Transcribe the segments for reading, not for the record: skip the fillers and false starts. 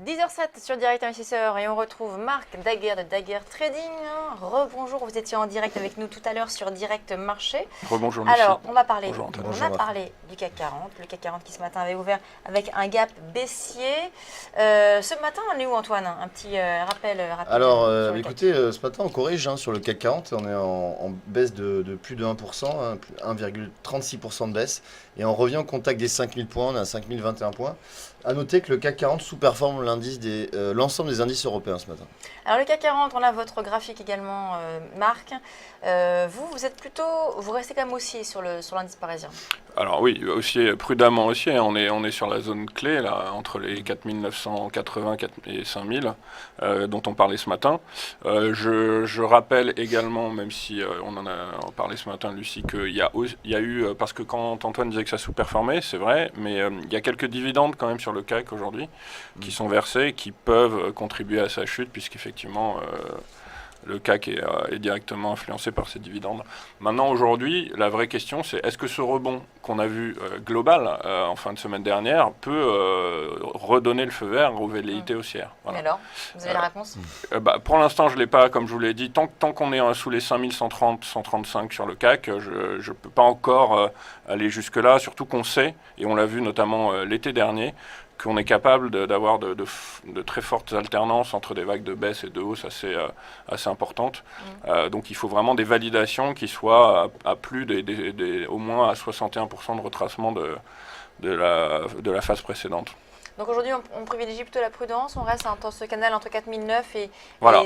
10h07 sur Direct Investisseur et on retrouve Marc Daguerre de Daguerre Trading. Rebonjour, vous étiez en direct avec nous tout à l'heure sur Direct Marché. Rebonjour Lucie. Alors, on va parler, Bonjour, Antoine. on a parlé du CAC 40. Le CAC 40 qui ce matin avait ouvert avec un gap baissier. Ce matin, on est où Antoine? Un petit rappel. Alors, sur le CAC. écoutez, ce matin, on corrige sur le CAC 40. On est en baisse de plus de 1%, 1,36% de baisse. Et on revient au contact des 5000 points, on est à 5021 points. À noter que le CAC 40 sous-performe l'ensemble des indices européens ce matin. Alors, le CAC 40, on a votre graphique également, Marc. Vous restez quand même haussier sur l'indice parisien. Alors oui, haussier, prudemment haussier, on est sur la zone clé, là, entre les 4980 et 5000, dont on parlait ce matin. Je rappelle également, même si on en a parlé ce matin, Lucie, qu'il y a eu, parce que quand Antoine disait que ça sous-performait, c'est vrai, mais il y a quelques dividendes quand même sur le CAC aujourd'hui, qui sont versés, qui peuvent contribuer à sa chute, puisqu'effectivement... le CAC est directement influencé par ces dividendes. Maintenant, aujourd'hui, la vraie question, c'est est-ce que ce rebond qu'on a vu global en fin de semaine dernière peut redonner le feu vert aux velléités haussières. Voilà. Mais alors, vous avez la réponse? Pour l'instant, je ne l'ai pas, comme je vous l'ai dit. Tant qu'on est sous les 5130, 135 sur le CAC, je ne peux pas encore aller jusque-là, surtout qu'on sait, et on l'a vu notamment l'été dernier, qu'on est capable d'avoir de très fortes alternances entre des vagues de baisse et de hausse assez importantes. Donc il faut vraiment des validations qui soient à plus au moins à 61% de retracement de la phase précédente. Donc aujourd'hui, on privilégie plutôt la prudence, on reste dans ce canal entre 4009 et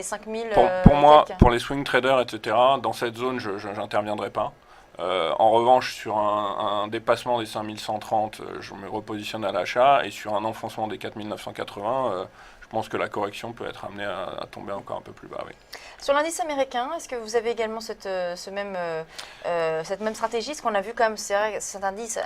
5000. Pour moi, pour les swing traders, etc., dans cette zone, je n'interviendrai pas. En revanche, sur un dépassement des 5130, je me repositionne à l'achat, et sur un enfoncement des 4980, je pense que la correction peut être amenée à tomber encore un peu plus bas. Oui. Sur l'indice américain, est-ce que vous avez également cette même stratégie? Ce qu'on a vu quand même, c'est vrai, cet indice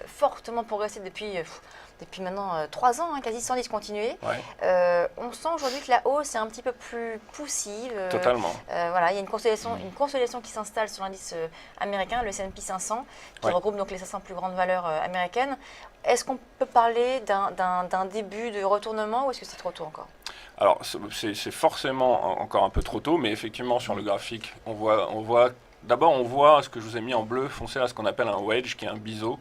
fortement progressé depuis maintenant 3 ans, quasi 110 continuer. Ouais. On sent aujourd'hui que la hausse est un petit peu plus poussive. Totalement. Voilà, il y a une consolidation qui s'installe sur l'indice américain, le S&P 500, qui regroupe donc les 500 plus grandes valeurs américaines. Est-ce qu'on peut parler d'un début de retournement ou est-ce que c'est trop tôt encore? Alors, c'est forcément encore un peu trop tôt, mais effectivement, sur le graphique, on voit ce que je vous ai mis en bleu foncé, là, ce qu'on appelle un wedge, qui est un biseau.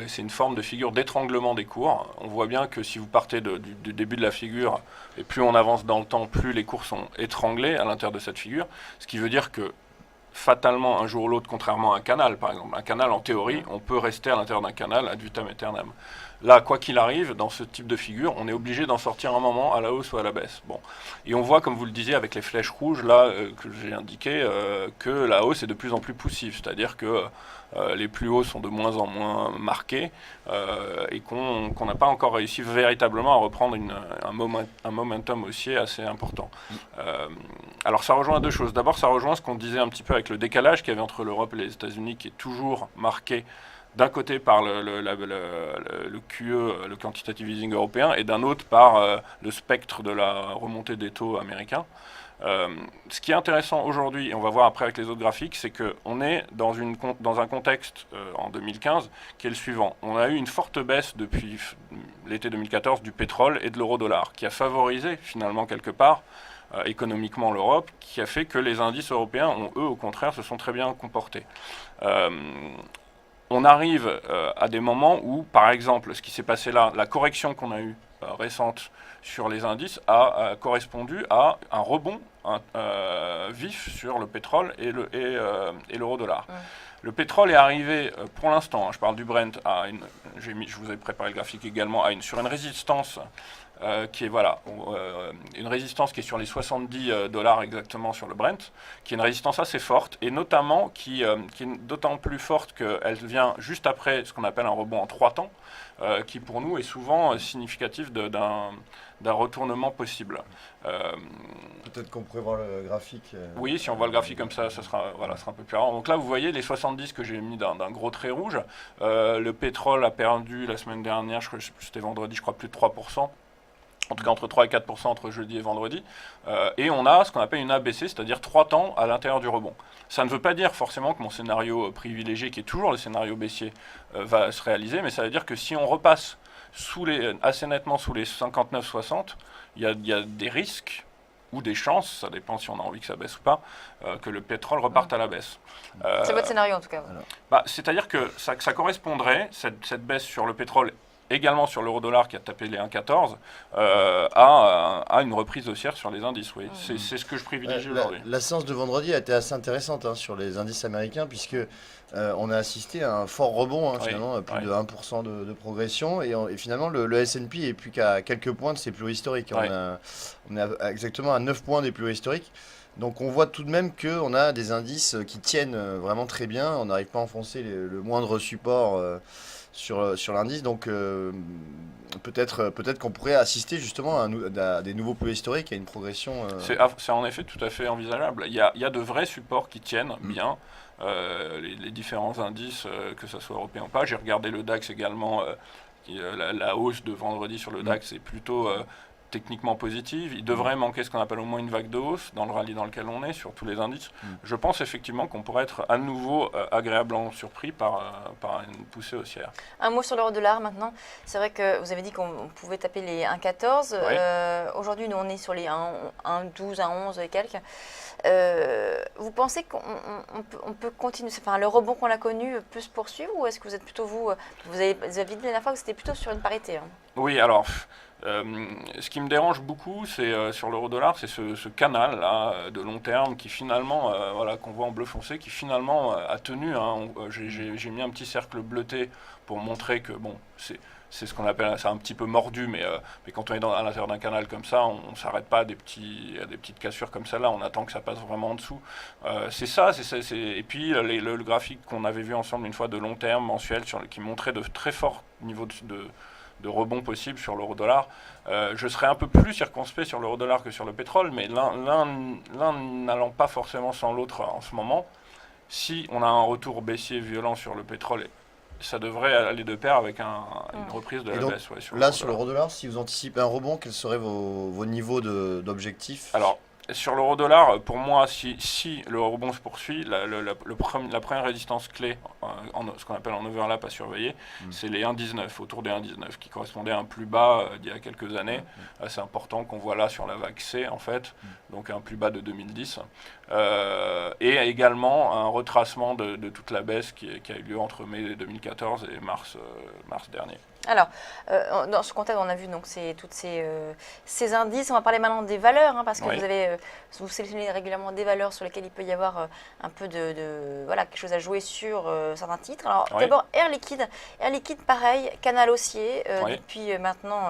C'est une forme de figure d'étranglement des cours. On voit bien que si vous partez du début de la figure, et plus on avance dans le temps, plus les cours sont étranglés à l'intérieur de cette figure, ce qui veut dire que fatalement, un jour ou l'autre, contrairement à un canal, par exemple. Un canal, en théorie, on peut rester à l'intérieur d'un canal ad vitam aeternam. Là, quoi qu'il arrive, dans ce type de figure, on est obligé d'en sortir un moment à la hausse ou à la baisse. Bon. Et on voit, comme vous le disiez, avec les flèches rouges, là, que j'ai indiqué, que la hausse est de plus en plus poussive. C'est-à-dire que les plus hauts sont de moins en moins marqués et qu'on n'a pas encore réussi véritablement à reprendre un momentum haussier assez important. Alors ça rejoint deux choses. D'abord, ça rejoint ce qu'on disait un petit peu avec le décalage qu'il y avait entre l'Europe et les États-Unis, qui est toujours marqué d'un côté par le QE, le quantitative easing européen, et d'un autre par le spectre de la remontée des taux américains. Ce qui est intéressant aujourd'hui, et on va voir après avec les autres graphiques, c'est qu'on est dans un contexte en 2015 qui est le suivant. On a eu une forte baisse depuis l'été 2014 du pétrole et de l'euro-dollar, qui a favorisé finalement quelque part économiquement l'Europe, qui a fait que les indices européens, eux au contraire, se sont très bien comportés. On arrive à des moments où, par exemple, ce qui s'est passé là, la correction qu'on a eue récente sur les indices a correspondu à un rebond vif sur le pétrole et l'euro-dollar. Le pétrole est arrivé, pour l'instant, je parle du Brent, je vous ai préparé le graphique également, sur une résistance qui est une résistance qui est sur les $70 exactement sur le Brent, qui est une résistance assez forte, et notamment qui est d'autant plus forte qu'elle vient juste après ce qu'on appelle un rebond en 3 temps, qui pour nous est souvent significatif d'un retournement possible. Peut-être qu'on pourrait voir le graphique. Oui, si on voit le graphique comme ça sera un peu plus rare. Donc là, vous voyez les 70 que j'ai mis d'un gros trait rouge. Le pétrole a perdu la semaine dernière, c'était vendredi, je crois, plus de 3%. En tout cas entre 3 et 4% entre jeudi et vendredi. Et on a ce qu'on appelle une ABC, c'est-à-dire 3 temps à l'intérieur du rebond. Ça ne veut pas dire forcément que mon scénario privilégié, qui est toujours le scénario baissier, va se réaliser, mais ça veut dire que si on repasse assez nettement sous les 59,60, il y a des risques ou des chances, ça dépend si on a envie que ça baisse ou pas, que le pétrole reparte à la baisse. C'est votre scénario en tout cas. C'est-à-dire que ça correspondrait, cette baisse sur le pétrole, également sur l'euro-dollar qui a tapé les 1,14, à une reprise haussière sur les indices. Oui. C'est ce que je privilégie aujourd'hui. La séance de vendredi a été assez intéressante sur les indices américains, puisque on a assisté à un fort rebond, finalement, plus de 1% de progression, et finalement le S&P est plus qu'à quelques points de ses plus hauts historiques. On est exactement à 9 points des plus hauts historiques. Donc on voit tout de même qu'on a des indices qui tiennent vraiment très bien, on n'arrive pas à enfoncer le moindre support sur l'indice, donc peut-être qu'on pourrait assister justement à des nouveaux plus historiques, à une progression. C'est en effet tout à fait envisageable. Il y a de vrais supports qui tiennent bien. Les différents indices, que ce soit européen ou pas. J'ai regardé le DAX également, la hausse de vendredi sur le DAX est plutôt techniquement positive. Il devrait manquer ce qu'on appelle au moins une vague de hausse dans le rallye dans lequel on est, sur tous les indices. Je pense effectivement qu'on pourrait être à nouveau agréablement surpris par une poussée haussière. Un mot sur l'euro-dollar maintenant. C'est vrai que vous avez dit qu'on pouvait taper les 1,14. Aujourd'hui, nous, on est sur les 1,12, 1,11 et quelques. Vous pensez qu'on peut continuer, le rebond qu'on a connu peut se poursuivre, ou est-ce que vous êtes plutôt vous avez dit la dernière fois que c'était plutôt sur une parité Oui, alors ce qui me dérange beaucoup, c'est sur l'euro-dollar, c'est ce canal là de long terme qui finalement, qu'on voit en bleu foncé, qui finalement a tenu. J'ai mis un petit cercle bleuté pour montrer que c'est ce qu'on appelle, c'est un petit peu mordu, mais quand on est à l'intérieur d'un canal comme ça, on ne s'arrête pas à des petites cassures comme celle-là, on attend que ça passe vraiment en dessous. C'est ça. Et puis le graphique qu'on avait vu ensemble une fois de long terme, mensuel, qui montrait de très forts niveaux de rebond possible sur l'euro-dollar. Je serais un peu plus circonspect sur l'euro-dollar que sur le pétrole, mais l'un n'allant pas forcément sans l'autre en ce moment. Si on a un retour baissier violent sur le pétrole, ça devrait aller de pair avec une reprise de la baisse. Sur l'euro-dollar, si vous anticipez un rebond, quels seraient vos niveaux d'objectifs? Alors, sur l'euro-dollar, pour moi, si le rebond se poursuit, la première résistance clé, ce qu'on appelle en overlap à surveiller, c'est les 1,19, autour des 1,19, qui correspondait à un plus bas d'il y a quelques années, assez important qu'on voit là sur la vague C, en fait, donc un plus bas de 2010. Et également un retracement de toute la baisse qui a eu lieu entre mai 2014 et mars dernier. Alors, dans ce contexte, on a vu donc tous ces indices. On va parler maintenant des valeurs, parce que vous sélectionnez régulièrement des valeurs sur lesquelles il peut y avoir un peu quelque chose à jouer sur certains titres. Alors, d'abord, Air Liquide. Air Liquide, pareil, canal haussier depuis maintenant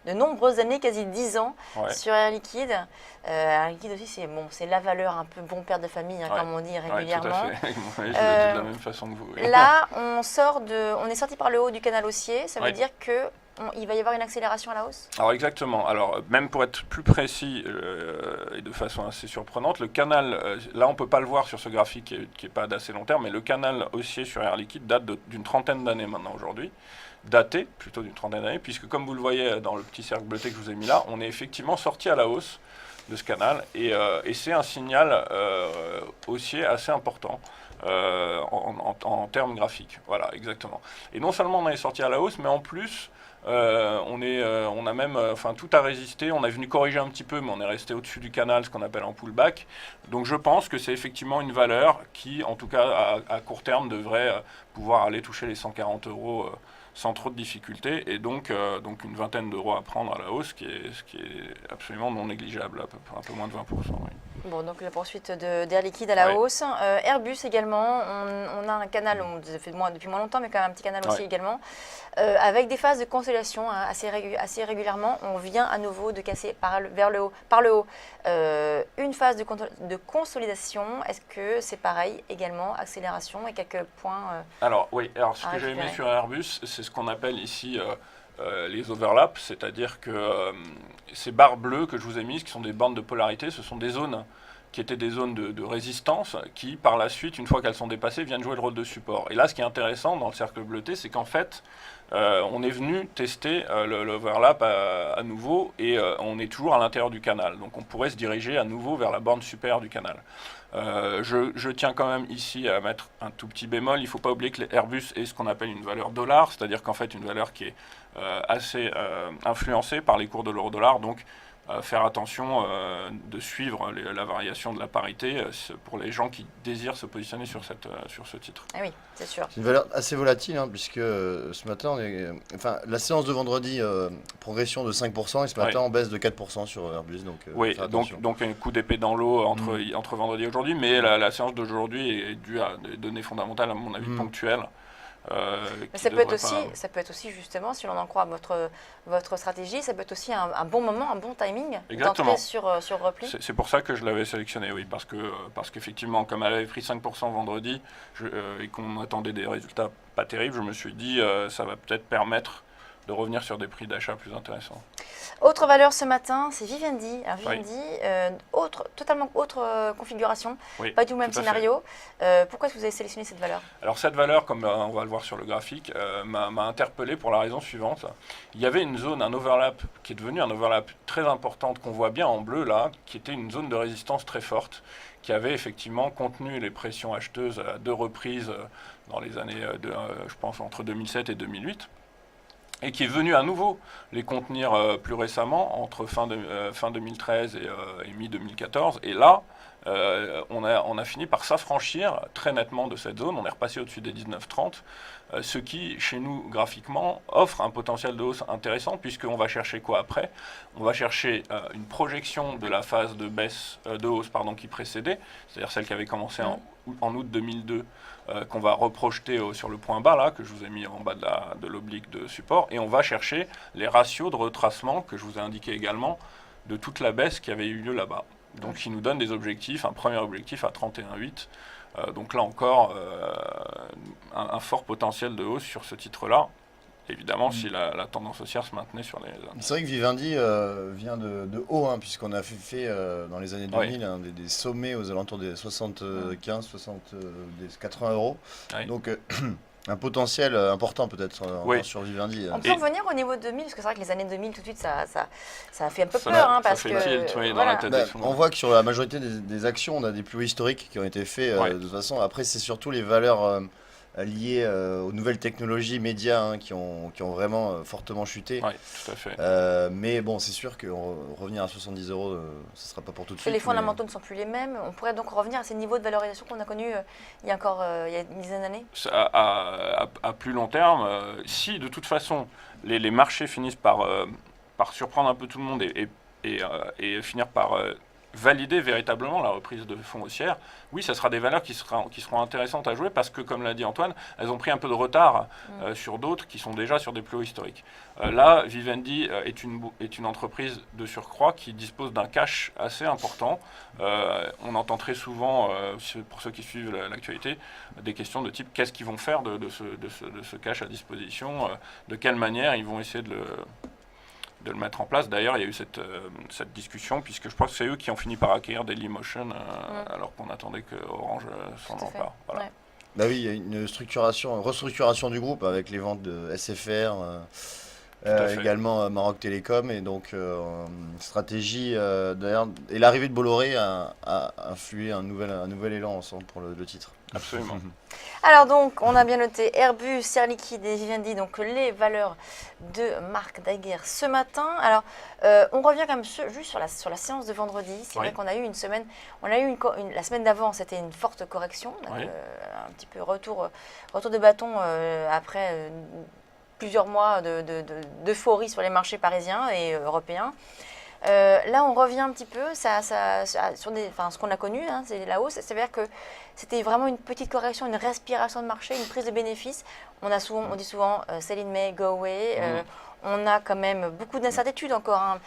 de nombreuses années, quasi 10 ans, sur Air Liquide. Air Liquide aussi, c'est la valeur un peu bon père de famille, comme on dit régulièrement. Tout à fait. Je le dis de la même façon que vous. Là, on est sorti par le haut du canal haussier. Ça veut dire qu'il va y avoir une accélération à la hausse? Alors exactement. Alors même pour être plus précis et de façon assez surprenante, le canal, là on ne peut pas le voir sur ce graphique qui n'est pas d'assez long terme, mais le canal haussier sur Air Liquide date d'une trentaine d'années maintenant aujourd'hui. Daté plutôt d'une trentaine d'années, puisque comme vous le voyez dans le petit cercle bleuté que je vous ai mis là, on est effectivement sorti à la hausse de ce canal, et c'est un signal haussier assez important en termes graphiques. Voilà, exactement. Et non seulement on est sorti à la hausse, mais en plus on a même, tout a résisté. On est venu corriger un petit peu, mais on est resté au-dessus du canal, ce qu'on appelle un pullback. Donc je pense que c'est effectivement une valeur qui, en tout cas à court terme, devrait pouvoir aller toucher les 140 € sans trop de difficultés, et donc une vingtaine d'euros à prendre à la hausse, ce qui est absolument non négligeable, un peu moins de 20%. Oui. Bon, donc la poursuite d'Air Liquide à la hausse. Airbus également, on a un canal, on le fait depuis moins longtemps, mais quand même un petit canal aussi également, avec des phases de consolidation assez régulièrement. On vient à nouveau de casser par le haut une phase de consolidation. Est-ce que c'est pareil également, accélération et quelques points Alors ce que j'ai mis sur Airbus, c'est ce qu'on appelle ici les overlaps, c'est-à-dire que ces barres bleues que je vous ai mises, qui sont des bandes de polarité, ce sont des zones qui étaient des zones de résistance, qui par la suite, une fois qu'elles sont dépassées, viennent jouer le rôle de support. Et là, ce qui est intéressant dans le cercle bleuté, c'est qu'en fait, on est venu tester l'overlap à nouveau, et on est toujours à l'intérieur du canal. Donc on pourrait se diriger à nouveau vers la borne supérieure du canal. Je tiens quand même ici à mettre un tout petit bémol. Il ne faut pas oublier que Airbus est ce qu'on appelle une valeur dollar, c'est-à-dire qu'en fait une valeur qui est assez influencée par les cours de l'euro-dollar. Donc faire attention de suivre la variation de la parité pour les gens qui désirent se positionner sur ce titre. Ah oui, c'est sûr. C'est une valeur assez volatile, hein, puisque ce matin, la séance de vendredi, progression de 5%, et ce matin, on baisse de 4% sur Airbus. Donc, oui, donc un coup d'épée dans l'eau entre vendredi et aujourd'hui, mais la séance d'aujourd'hui est due à des données fondamentales, à mon avis, ponctuelles. Mais ça peut être aussi justement, si l'on en croit votre stratégie, ça peut être aussi un bon moment, un bon timing d'entrer sur repli. C'est pour ça que je l'avais sélectionné, oui, parce qu'effectivement, comme elle avait pris 5% vendredi et qu'on attendait des résultats pas terribles, je me suis dit ça va peut-être permettre de revenir sur des prix d'achat plus intéressants. Autre valeur ce matin, c'est Vivendi. Alors Vivendi, totalement autre configuration, pas du même scénario. Pourquoi est-ce que vous avez sélectionné cette valeur? Alors cette valeur, comme on va le voir sur le graphique, m'a interpellé pour la raison suivante. Il y avait une zone, un overlap, qui est devenu un overlap très important, qu'on voit bien en bleu là, qui était une zone de résistance très forte, qui avait effectivement contenu les pressions acheteuses à 2 reprises dans les années, je pense, entre 2007 et 2008. Et qui est venu à nouveau les contenir plus récemment, entre fin 2013 et mi-2014. Et là, on a fini par s'affranchir très nettement de cette zone. On est repassé au-dessus des 19,30, ce qui, chez nous, graphiquement, offre un potentiel de hausse intéressant, puisqu'on va chercher quoi après? On va chercher une projection de la phase de hausse qui précédait, c'est-à-dire celle qui avait commencé en août 2002, qu'on va reprojeter sur le point bas, là, que je vous ai mis en bas de l'oblique de support, et on va chercher les ratios de retracement, que je vous ai indiqué également, de toute la baisse qui avait eu lieu là-bas. Donc, qui nous donne des objectifs, un premier objectif à 31,8. Donc là encore, un fort potentiel de hausse sur ce titre-là. Évidemment, si la tendance haussière se maintenait sur les... C'est vrai que Vivendi vient de haut, hein, puisqu'on a fait dans les années 2000 des sommets aux alentours des 75, 80 euros. Oui. Donc un potentiel important peut-être sur Vivendi. On peut revenir au niveau de 2000, parce que c'est vrai que les années 2000, tout de suite, ça a fait un peu peur. Parce que dans la tête on voit que sur la majorité des actions, on a des plus hauts historiques qui ont été faits de toute façon. Après, c'est surtout les valeurs... liées aux nouvelles technologies médias qui ont vraiment fortement chuté. Oui, tout à fait. Mais bon, c'est sûr que revenir à 70 euros, ce ne sera pas pour tout de suite. Les fondamentaux ne sont plus les mêmes. On pourrait donc revenir à ces niveaux de valorisation qu'on a connus il y a une dizaine d'années. À plus long terme, si de toute façon les marchés finissent par surprendre un peu tout le monde et finir par... valider véritablement la reprise de fonds haussière, oui, ça sera des valeurs qui seront intéressantes à jouer parce que, comme l'a dit Antoine, elles ont pris un peu de retard sur d'autres qui sont déjà sur des plus hauts historiques. Là, Vivendi est une entreprise de surcroît qui dispose d'un cash assez important. On entend très souvent, pour ceux qui suivent l'actualité, des questions de type qu'est-ce qu'ils vont faire de ce cash à disposition, de quelle manière ils vont essayer de le mettre en place. D'ailleurs, il y a eu cette discussion, puisque je pense que c'est eux qui ont fini par acquérir Dailymotion, alors qu'on attendait que Orange s'en empare. Voilà. Ouais. Bah oui, il y a une restructuration du groupe avec les ventes de SFR, également Maroc Télécom, et donc stratégie d'ailleurs, et l'arrivée de Bolloré a influé un nouvel élan ensemble pour le titre. Absolument. Alors donc, on a bien noté Airbus, Air Liquide et Vivendi, donc les valeurs de Marc Daguerre ce matin. Alors, on revient quand même juste sur la séance de vendredi. C'est vrai qu'on a eu une semaine, la semaine d'avant, c'était une forte correction, un petit peu retour de bâton après plusieurs mois d'euphorie sur les marchés parisiens et européens. Là, on revient un petit peu sur ce qu'on a connu, c'est la hausse. C'est-à-dire que c'était vraiment une petite correction, une respiration de marché, une prise de bénéfices. On dit souvent sell in May, go away. On a quand même beaucoup d'incertitudes encore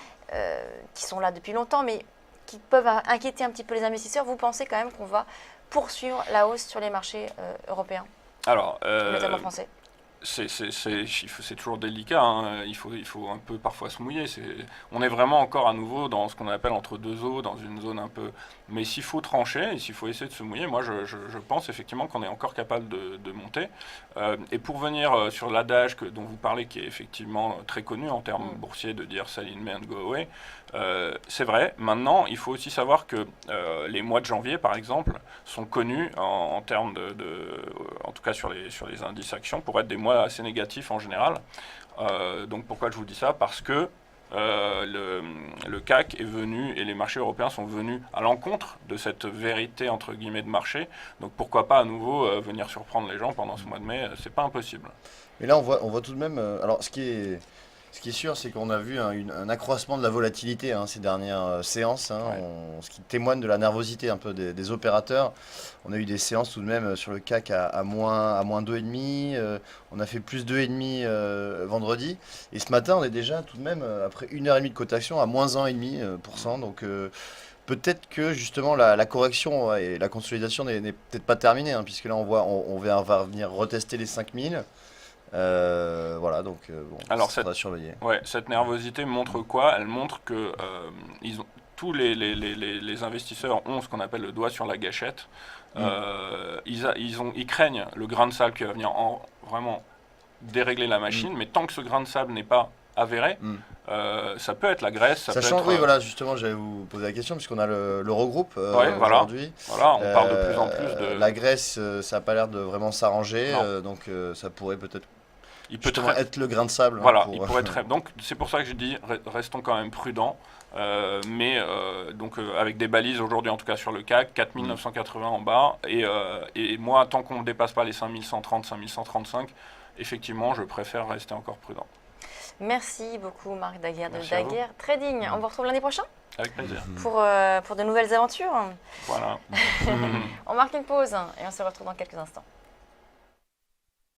qui sont là depuis longtemps, mais qui peuvent inquiéter un petit peu les investisseurs. Vous pensez quand même qu'on va poursuivre la hausse sur les marchés européens, alors, notamment français? c'est toujours délicat, hein. Il faut un peu parfois se mouiller. On est vraiment encore à nouveau dans ce qu'on appelle entre deux eaux, dans une zone un peu... Mais s'il faut trancher et s'il faut essayer de se mouiller, moi je pense effectivement qu'on est encore capable de monter. Et pour venir sur l'adage dont vous parlez, qui est effectivement très connu en termes boursiers, de dire sell in May and go away, c'est vrai. Maintenant, il faut aussi savoir que les mois de janvier, par exemple, sont connus en termes en tout cas sur les indices actions, pour être des mois assez négatifs en général. Donc pourquoi je vous dis ça? Parce que le CAC est venu et les marchés européens sont venus à l'encontre de cette vérité entre guillemets de marché. Donc pourquoi pas à nouveau venir surprendre les gens pendant ce mois de mai? C'est pas impossible. Mais là, on voit tout de même. Alors, ce qui est sûr, c'est qu'on a vu un accroissement de la volatilité ces dernières séances, Ouais. ce qui témoigne de la nervosité un peu des opérateurs. On a eu des séances tout de même sur le CAC à moins 2,5. On a fait plus 2,5 vendredi. Et ce matin, on est déjà tout de même, après 1h30 de cotation, à moins 1,5%. Donc, peut-être que justement la correction et la consolidation n'est peut-être pas terminée, puisque là, on va venir retester les 5000. Voilà, donc bon, Alors, ça va surveiller. cette nervosité montre quoi? Elle montre que tous les investisseurs ont ce qu'on appelle le doigt sur la gâchette. Ils craignent le grain de sable qui va venir vraiment dérégler la machine, mais tant que ce grain de sable n'est pas avéré, ça peut être la Grèce, ça peut Sachant, être... oui, voilà, justement, j'allais vous poser la question, puisqu'on a l'Eurogroupe voilà. aujourd'hui. Voilà, on parle de plus en plus de... La Grèce, ça n'a pas l'air de vraiment s'arranger, donc ça pourrait peut-être justement être le grain de sable. Voilà, il pourrait être... Donc c'est pour ça que je dis, restons quand même prudents, donc avec des balises aujourd'hui, en tout cas sur le CAC, 4980 en bas, et moi, tant qu'on ne dépasse pas les 5130, 5135, effectivement, je préfère rester encore prudent. Merci beaucoup Marc Daguerre de Merci à vous. Daguerre Trading. On vous retrouve l'année prochaine Avec plaisir. pour de nouvelles aventures. Voilà. On marque une pause et on se retrouve dans quelques instants.